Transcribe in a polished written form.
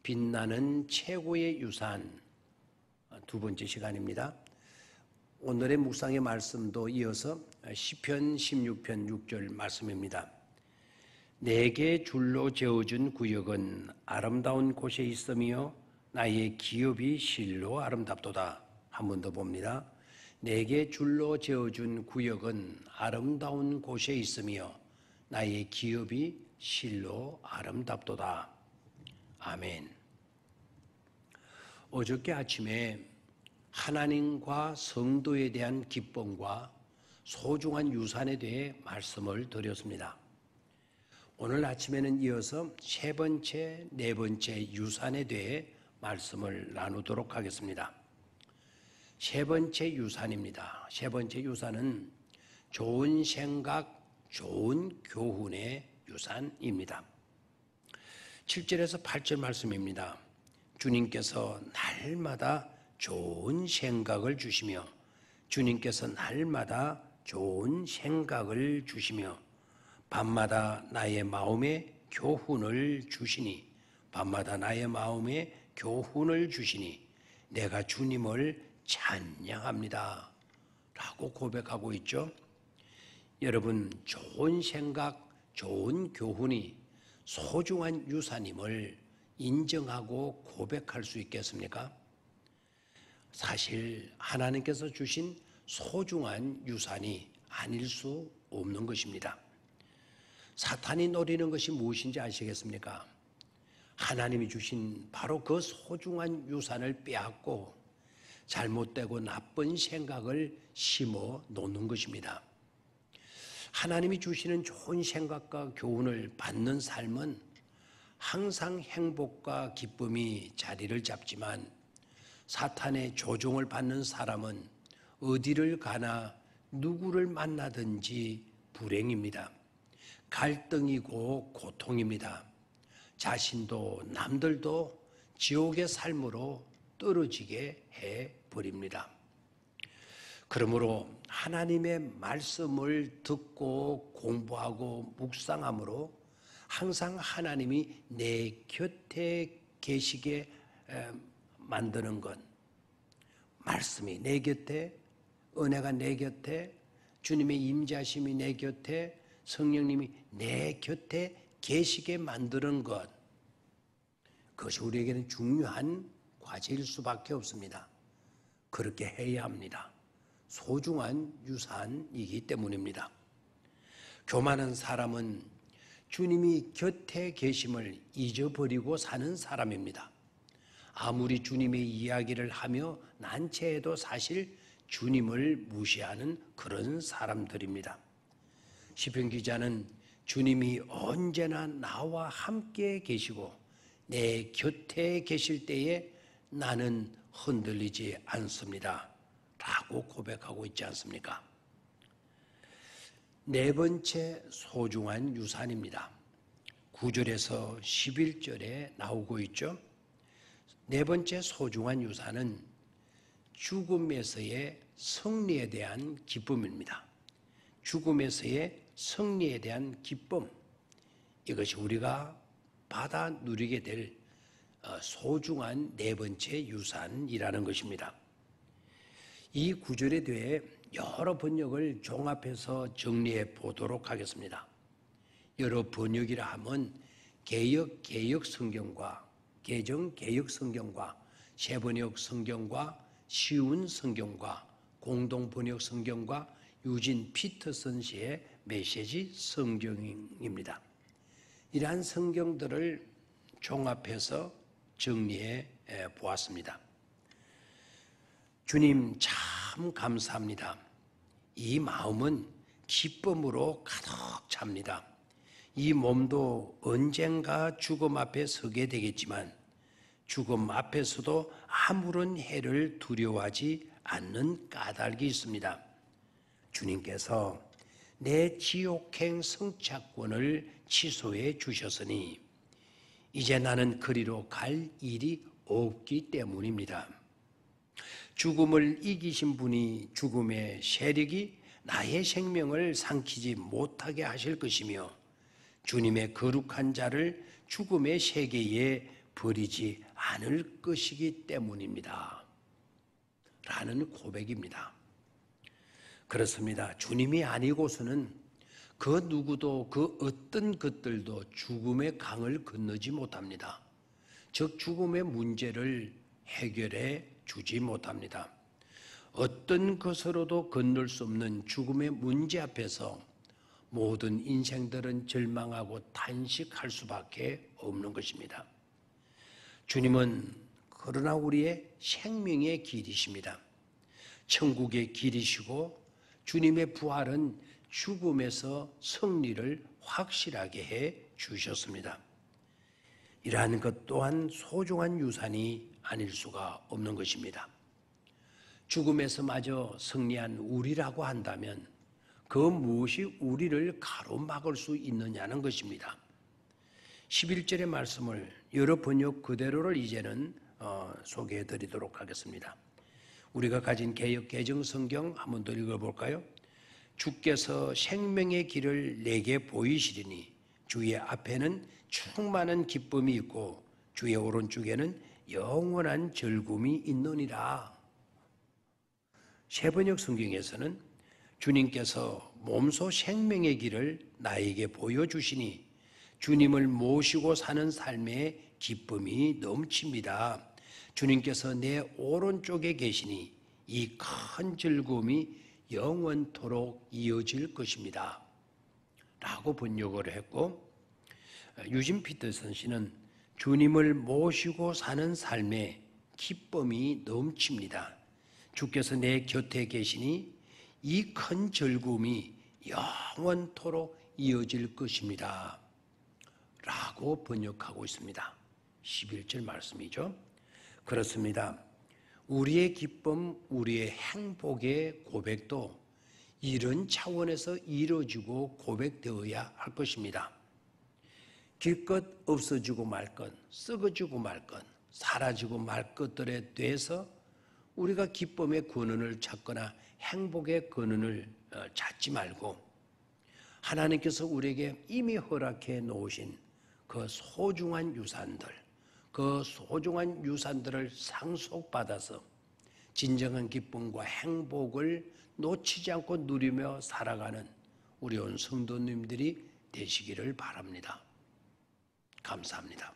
빛나는 최고의 유산 두 번째 시간입니다. 오늘의 묵상의 말씀도 이어서 시편 16편 6절 말씀입니다. 내게 줄로 재어준 구역은 아름다운 곳에 있으며 나의 기업이 실로 아름답도다. 한 번 더 봅니다. 내게 줄로 재어준 구역은 아름다운 곳에 있으며 나의 기업이 실로 아름답도다. 아멘. 어저께 아침에 하나님과 성도에 대한 기쁨과 소중한 유산에 대해 말씀을 드렸습니다. 오늘 아침에는 이어서 세 번째, 네 번째 유산에 대해 말씀을 나누도록 하겠습니다. 세 번째 유산입니다. 세 번째 유산은 좋은 생각, 좋은 교훈의 유산입니다. 7절에서 8절 말씀입니다. 주님께서 날마다 좋은 생각을 주시며 주님께서 날마다 좋은 생각을 주시며 밤마다 나의 마음에 교훈을 주시니 밤마다 나의 마음에 교훈을 주시니 내가 주님을 찬양합니다 라고 고백하고 있죠. 여러분, 좋은 생각, 좋은 교훈이 소중한 유산임을 인정하고 고백할 수 있겠습니까? 사실 하나님께서 주신 소중한 유산이 아닐 수 없는 것입니다. 사탄이 노리는 것이 무엇인지 아시겠습니까? 하나님이 주신 바로 그 소중한 유산을 빼앗고 잘못되고 나쁜 생각을 심어 놓는 것입니다. 하나님이 주시는 좋은 생각과 교훈을 받는 삶은 항상 행복과 기쁨이 자리를 잡지만 사탄의 조종을 받는 사람은 어디를 가나 누구를 만나든지 불행입니다. 갈등이고 고통입니다. 자신도 남들도 지옥의 삶으로 떨어지게 해버립니다. 그러므로 하나님의 말씀을 듣고 공부하고 묵상함으로 항상 하나님이 내 곁에 계시게 만드는 것, 말씀이 내 곁에, 은혜가 내 곁에, 주님의 임재하심이 내 곁에, 성령님이 내 곁에 계시게 만드는 것, 그것이 우리에게는 중요한 과제일 수밖에 없습니다. 그렇게 해야 합니다. 소중한 유산이기 때문입니다. 교만한 사람은 주님이 곁에 계심을 잊어버리고 사는 사람입니다. 아무리 주님의 이야기를 하며 난처해도 사실 주님을 무시하는 그런 사람들입니다. 시편 기자는 주님이 언제나 나와 함께 계시고 내 곁에 계실 때에 나는 흔들리지 않습니다 라고 고백하고 있지 않습니까? 네 번째 소중한 유산입니다. 9절에서 11절에 나오고 있죠. 네 번째 소중한 유산은 죽음에서의 승리에 대한 기쁨입니다. 죽음에서의 승리에 대한 기쁨, 이것이 우리가 받아 누리게 될 소중한 네 번째 유산이라는 것입니다. 이 구절에 대해 여러 번역을 종합해서 정리해 보도록 하겠습니다. 여러 번역이라 하면 개역 성경과 개역 성경과 새번역 성경과 쉬운 성경과 공동 번역 성경과 유진 피터슨 씨의 메시지 성경입니다. 이러한 성경들을 종합해서 정리해 보았습니다. 주님 참 감사합니다. 이 마음은 기쁨으로 가득 찹니다. 이 몸도 언젠가 죽음 앞에 서게 되겠지만 죽음 앞에서도 아무런 해를 두려워하지 않는 까닭이 있습니다. 주님께서 내 지옥행 성착권을 취소해 주셨으니 이제 나는 그리로 갈 일이 없기 때문입니다. 죽음을 이기신 분이 죽음의 세력이 나의 생명을 삼키지 못하게 하실 것이며 주님의 거룩한 자를 죽음의 세계에 버리지 않을 것이기 때문입니다. 라는 고백입니다. 그렇습니다. 주님이 아니고서는 그 누구도 그 어떤 것들도 죽음의 강을 건너지 못합니다. 즉 죽음의 문제를 해결해 주지 못합니다. 어떤 것으로도 건널 수 없는 죽음의 문제 앞에서 모든 인생들은 절망하고 탄식할 수밖에 없는 것입니다. 주님은 그러나 우리의 생명의 길이십니다. 천국의 길이시고 주님의 부활은 죽음에서 승리를 확실하게 해 주셨습니다. 이러한 것 또한 소중한 유산이 아닐 수가 없는 것입니다. 죽음에서마저 승리한 우리라고 한다면 그 무엇이 우리를 가로막을 수 있느냐는 것입니다. 11절의 말씀을 여러 번역 그대로를 이제는 소개해 드리도록 하겠습니다. 우리가 가진 개역 개정 성경 한번 더 읽어볼까요? 주께서 생명의 길을 내게 보이시리니 주의 앞에는 충만한 기쁨이 있고 주의 오른쪽에는 영원한 즐거움이 있느니라. 세번역 성경에서는 주님께서 몸소 생명의 길을 나에게 보여주시니 주님을 모시고 사는 삶에 기쁨이 넘칩니다. 주님께서 내 오른쪽에 계시니 이 큰 즐거움이 영원토록 이어질 것입니다. 라고 번역을 했고, 유진 피터슨 씨는 주님을 모시고 사는 삶에 기쁨이 넘칩니다. 주께서 내 곁에 계시니 이 큰 즐거움이 영원토록 이어질 것입니다. 라고 번역하고 있습니다. 11절 말씀이죠. 그렇습니다. 우리의 기쁨, 우리의 행복의 고백도 이런 차원에서 이루어지고 고백되어야 할 것입니다. 길것 없어지고 말 것, 썩어지고 말 것, 사라지고 말 것들에 대해서 우리가 기쁨의 근원을 찾거나 행복의 근원을 찾지 말고 하나님께서 우리에게 이미 허락해 놓으신 그 소중한 유산들을 상속받아서 진정한 기쁨과 행복을 놓치지 않고 누리며 살아가는 우리 온 성도님들이 되시기를 바랍니다. 감사합니다.